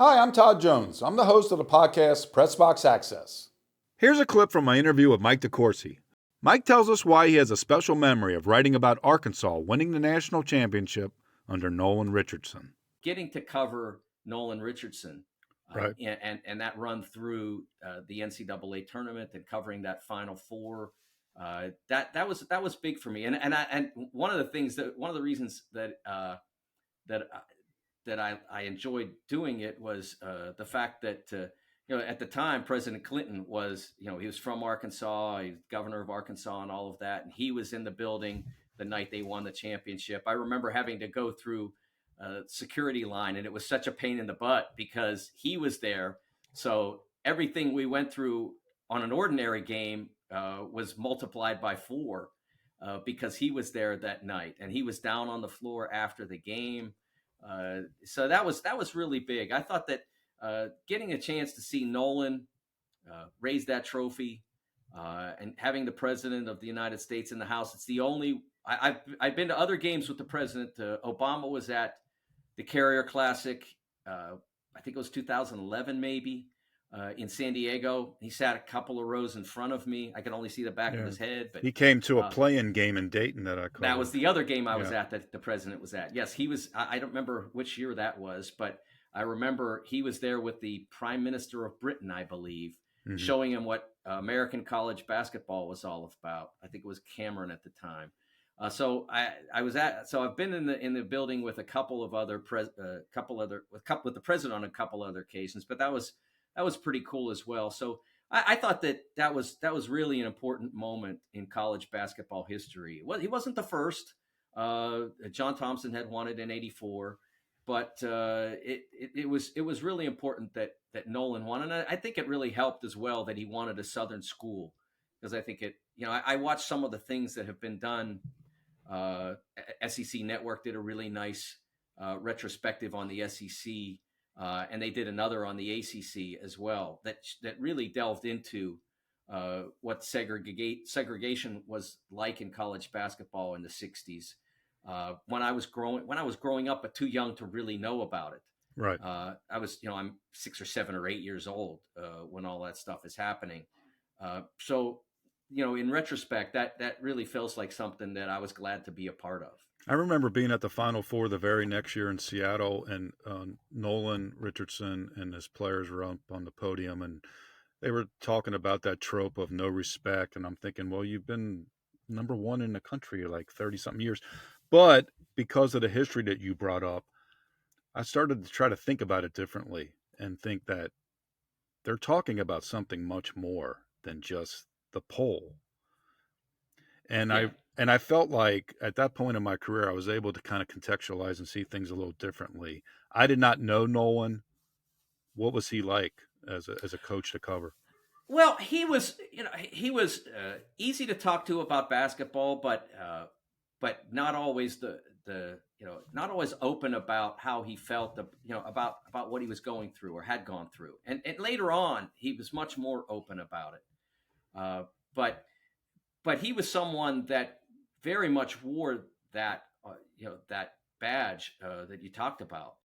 Hi, I'm Todd Jones. I'm the host of the podcast Pressbox Access. Here's a clip from my interview with Mike DeCourcy. Mike tells us why he has a special memory of writing about Arkansas winning the national championship under Nolan Richardson. Getting to cover Nolan Richardson Right. and that run through the NCAA tournament and covering that Final Four, that was big for me. And one of the reasons that I enjoyed doing it was the fact that at the time President Clinton was he was from Arkansas, he's governor of Arkansas, and all of that, and he was in the building the night they won the championship. I remember having to go through security line, and it was such a pain in the butt because he was there. So everything we went through on an ordinary game was multiplied by 4 because he was there that night, and he was down on the floor after the game. So that was really big. I thought that getting a chance to see Nolan raise that trophy and having the president of the United States in the house, it's the only. I've been to other games with the president. Obama was at the Carrier Classic. I think it was 2011, maybe, in San Diego. He sat a couple of rows in front of me. I could only see the back of his head. But he came to a play-in game in Dayton that I called. That was the other game I was at that the president was at. Yes, he was. I don't remember which year that was, but I remember he was there with the Prime Minister of Britain, I believe, showing him what American college basketball was all about. I think it was Cameron at the time. So I've been in the building with a couple of other with the president on a couple other occasions, but that was pretty cool as well. So I thought that was really an important moment in college basketball history. Well, he wasn't the first. John Thompson had won it in '84, but it was really important that Nolan won, and I think it really helped as well that he wanted a Southern school, because I think I watched some of the things that have been done. SEC Network did a really nice retrospective on the SEC, and they did another on the ACC as well that really delved into what segregation was like in college basketball in the 60s. When I was growing up, but too young to really know about it. Right. I'm 6 or 7 or 8 years old when all that stuff is happening. So in retrospect, that really feels like something that I was glad to be a part of. I remember being at the Final Four the very next year in Seattle, and Nolan Richardson and his players were up on the podium, and they were talking about that trope of no respect. And I'm thinking, well, you've been number one in the country like 30-something years. But because of the history that you brought up, I started to try to think about it differently and think that they're talking about something much more than just the poll. And Yeah. I felt like at that point in my career, I was able to kind of contextualize and see things a little differently. I did not know Nolan. What was he like as a coach to cover? Well, he was easy to talk to about basketball, but not always not always open about how he felt, about what he was going through or had gone through. And later on, he was much more open about it. But he was someone that very much wore that that badge that you talked about.